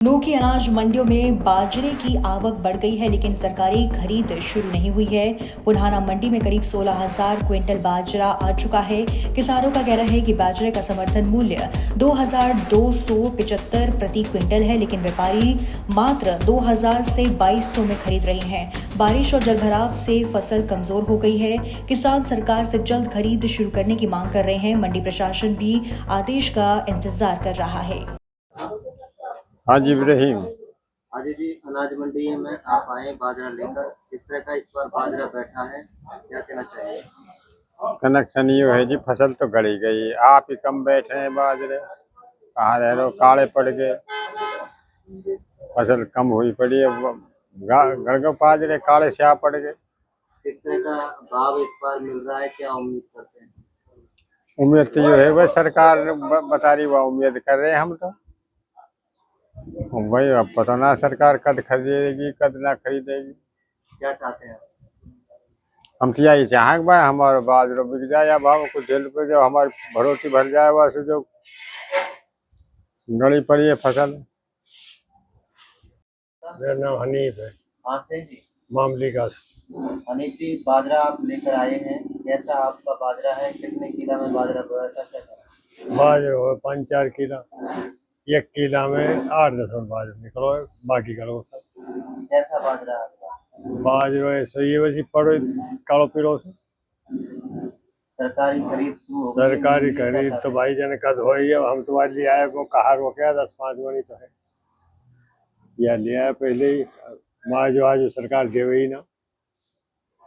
लखनऊ की अनाज मंडियों में बाजरे की आवक बढ़ गई है, लेकिन सरकारी खरीद शुरू नहीं हुई है। पुराना मंडी में करीब 16,000 क्विंटल बाजरा आ चुका है। किसानों का कहना है कि बाजरे का समर्थन मूल्य 2,275 प्रति क्विंटल है, लेकिन व्यापारी मात्र 2,000 से 2,200 में खरीद रहे हैं। बारिश और जलभराव से फसल कमजोर हो गई है। किसान सरकार से जल्द खरीद शुरू करने की मांग कर रहे हैं। मंडी प्रशासन भी आदेश का इंतजार कर रहा है। हाजी इब्राहिम। हाजी जी, अनाज मंडी में आप आए बाजरा लेकर, किस तरह का इस बार बाजरा बैठा है, क्या कहना चाहिए? कनेक्शन ये है जी, फसल तो गड़ी गई, आप ही कम बैठे हैं बाजरे, कहाँ रह रहे हो, काले पड़ गए, फसल कम हुई पड़ी है, गड़ गए बाजरे, काले स्याह पड़ गए। किस तरह का भाव इस बार मिल रहा है, क्या उम्मीद करते हैं? उम्मीद तो जो है वह सरकार बता रही, वह उम्मीद कर रहे हैं हम तो। वही अब पता ना सरकार कद खरीदेगी कद ना खरीदेगी। क्या चाहते हैं? हम तो यही चाहेंगे भाई हमारा बाजरा बिक जाए, या भाव कुछ दिल पे जो हमारी भरोसी भर जाए, वैसे जो गड़ी पड़ी है फसल। मेरा नाम हनीफ है। कहाँ से जी? मामली का। हनीफ जी, बाजरा आप लेकर आए हैं, कैसा आपका बाजरा है, कितने किला में बाजरा बोया था, क्या करा? बाजरो 5-4 किला, 1 किला में 8-10 मन बाजरो निकलो, बाकी करो सब। कैसा बाजरा है आपका? बाजरो ऐसे ही वैसी पड़ो कालो पीलो से। सरकारी खरीद शुरू हो गई है, सरकारी नहीं, क्या खरीद चाहते तो हैं? भाई जन कद हो ही है, हम तुम्हारे लिए आए वो कहा रो क्या 10-5 मनी तो है या लिया पहले ही, माँ जो आज सरकार देवे ही ना।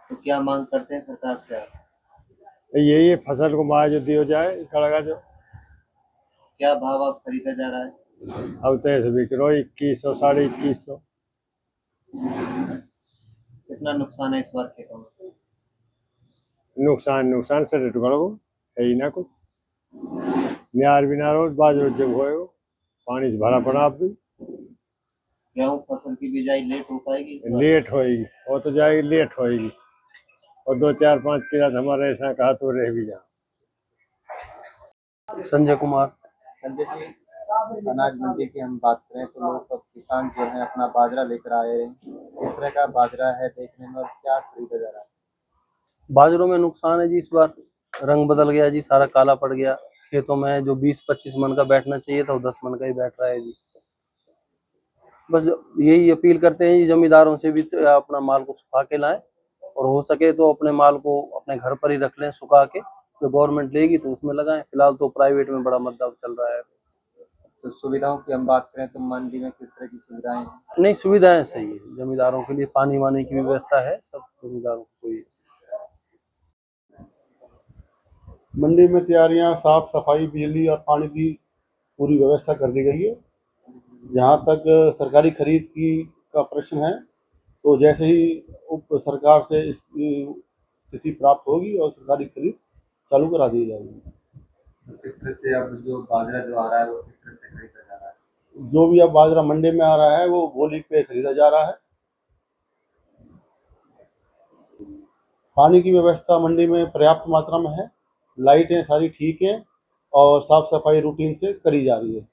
तो क्या मांग करते हैं सरकार से आप? यही है फसल को माँ जो दियो जाए कड़गा जो। क्या भाव आप खरीदा जा रहा है? अब तो ऐसे बिक रो 2100 2150। कितना नुकसान है इस बार खेतों में? नुकसान से टुकड़ो है ही ना कुछ, न्यार भी ना रो बाजरो जब होएगो, पानी से भरा पड़ा आप भी। गेहूं फसल की बिजाई लेट हो पाएगी इस बार? लेट होएगी, वो तो जाएगी लेट होएगी, और 2-4-5 किला तो हमारा ऐसा कहा तो रह भी जा। संजय कुमार। संजय जी, अनाज मंडी की हम बात करें तो लोग अब किसान जो है अपना बाजरा लेकर आए हैं, किस तरह का बाजरा है देखने में और क्या खरीदा जा रहा है? बाजरों में नुकसान है जी, इस बार रंग बदल गया जी, सारा काला पड़ गया। खेतों में जो 20-25 मन का बैठना चाहिए था वो 10 मन का ही बैठ रहा है जी। बस यही अपील करते हैं जी, जमींदारों से भी तो अपना माल को सुखा के लाएं, और हो सके तो अपने माल को अपने घर पर ही रख लें सुखा के, जो गवर्नमेंट लेगी तो उसमें लगाएं। फिलहाल तो प्राइवेट में बड़ा मुद्दा चल रहा है। तो सुविधाओं की हम बात करें तो मंडी में किस तरह की सुविधाएं हैं? नहीं, सुविधाएं सही है, जमींदारों के लिए पानी वानी की व्यवस्था है, सब जमींदारों को कोई। मंडी में तैयारियां, साफ सफाई, बिजली और पानी की पूरी व्यवस्था कर दी गई है। जहां तक सरकारी खरीद की का प्रश्न है, तो जैसे ही उप सरकार से इसकी स्थिति प्राप्त होगी और सरकारी खरीद चालू करा दी जाएगी। तो किस तरह से अब जो बाजरा जो आ रहा है वो किस तरह से खरीदा जा रहा है? जो भी अब बाजरा मंडी में आ रहा है वो बोली पे खरीदा जा रहा है। पानी की व्यवस्था मंडी में पर्याप्त मात्रा में है, लाइटें सारी ठीक हैं और साफ सफाई रूटीन से करी जा रही है।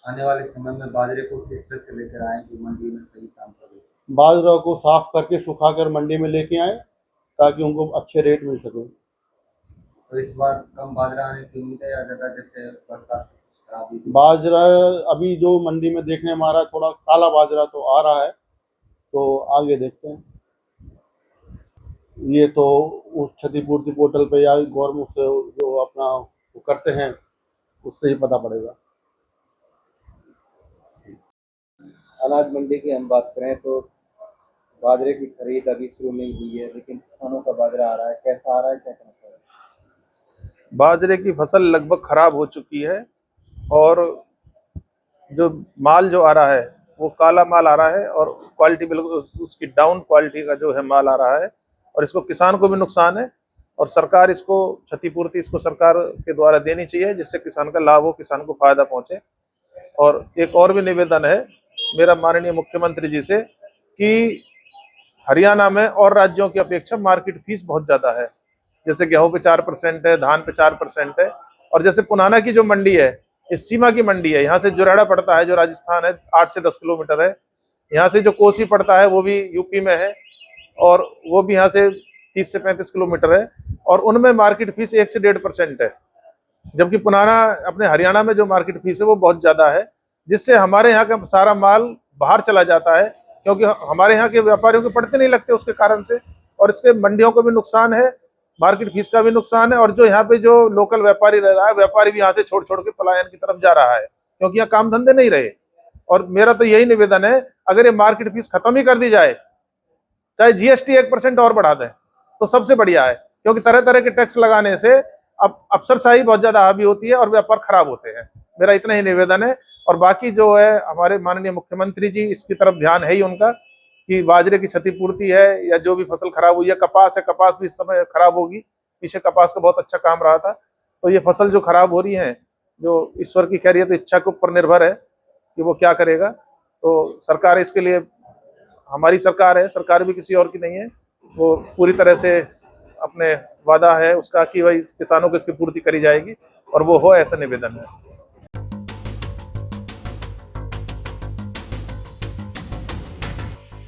आने वाले समय में बाजरे को किस तरह से लेकर आए जो मंडी में सही काम करे? बाजरा को साफ करके सुखाकर मंडी में लेके आए ताकि उनको अच्छे रेट मिल सके। तो इस बार कम बाजरा आने की उम्मीद है या ज्यादा, जैसे बरसात खराबी? बाजरा अभी जो मंडी में देखने में आ रहा है, थोड़ा काला बाजरा तो आ रहा है, तो आगे देखते हैं। ये तो उस क्षतिपूर्ति पोर्टल पे या गवर्नमेंट से जो अपना वो करते हैं उससे ही पता पड़ेगा। अनाज मंडी की हम बात करें तो बाजरे की खरीद अभी शुरू नहीं हुई है, लेकिन किसानों का बाजरा आ रहा है, कैसा आ रहा है, क्या कहना चाहिए? बाजरे की फसल लगभग खराब हो चुकी है, और जो माल जो आ रहा है वो काला माल आ रहा है, और क्वालिटी बिल्कुल उसकी डाउन क्वालिटी का जो है माल आ रहा है, और इसको किसान को भी नुकसान है। और सरकार इसको क्षतिपूर्ति इसको सरकार के द्वारा देनी चाहिए, जिससे किसान का लाभ हो, किसान को फायदा पहुंचे। और एक और भी निवेदन है मेरा माननीय मुख्यमंत्री जी से कि हरियाणा में और राज्यों की अपेक्षा मार्केट फीस बहुत ज्यादा है। जैसे गेहूं पे 4% है, धान पे 4% है, और जैसे पुनाना की जो मंडी है इस सीमा की मंडी है। यहाँ से जुराड़ा पड़ता है जो राजस्थान है 8 से 10 किलोमीटर है। यहाँ से जो कोसी पड़ता है वो भी यूपी में है और वो भी यहाँ से 30 से 35 किलोमीटर है और उनमें मार्केट फीस 1 से 1.5% है, जबकि पुराना अपने हरियाणा में जो मार्केट फीस है वो बहुत ज्यादा है, जिससे हमारे यहाँ का सारा माल बाहर चला जाता है क्योंकि हमारे यहाँ के व्यापारियों के पड़ते नहीं लगते उसके कारण से, और इसके मंडियों को भी नुकसान है, मार्केट फीस का भी नुकसान है, और जो यहाँ पे जो लोकल व्यापारी रह रहा है, व्यापारी भी यहाँ से छोड़ छोड़ के पलायन की तरफ जा रहा है क्योंकि यहाँ काम धंधे नहीं रहे। और मेरा तो यही निवेदन है, अगर ये मार्केट फीस खत्म ही कर दी जाए, चाहे जीएसटी 1% और बढ़ा दें तो सबसे बढ़िया है, क्योंकि तरह तरह के टैक्स लगाने से अब अफसरशाही बहुत ज्यादा हावी होती है और व्यापार खराब होते हैं। मेरा इतना ही निवेदन है। और बाकी जो है हमारे माननीय मुख्यमंत्री जी, इसकी तरफ ध्यान है ही उनका कि बाजरे की क्षतिपूर्ति है या जो भी फसल खराब हुई है, कपास है, कपास भी इस समय खराब होगी, पीछे कपास का बहुत अच्छा काम रहा था, तो ये फसल जो खराब हो रही है, जो ईश्वर की खैरियत इच्छा के ऊपर निर्भर है कि वो क्या करेगा। तो सरकार इसके लिए, हमारी सरकार है, सरकार भी किसी और की नहीं है, वो पूरी तरह से अपने वादा है उसका कि भाई किसानों को इसकी पूर्ति करी जाएगी और वो हो, ऐसा निवेदन है।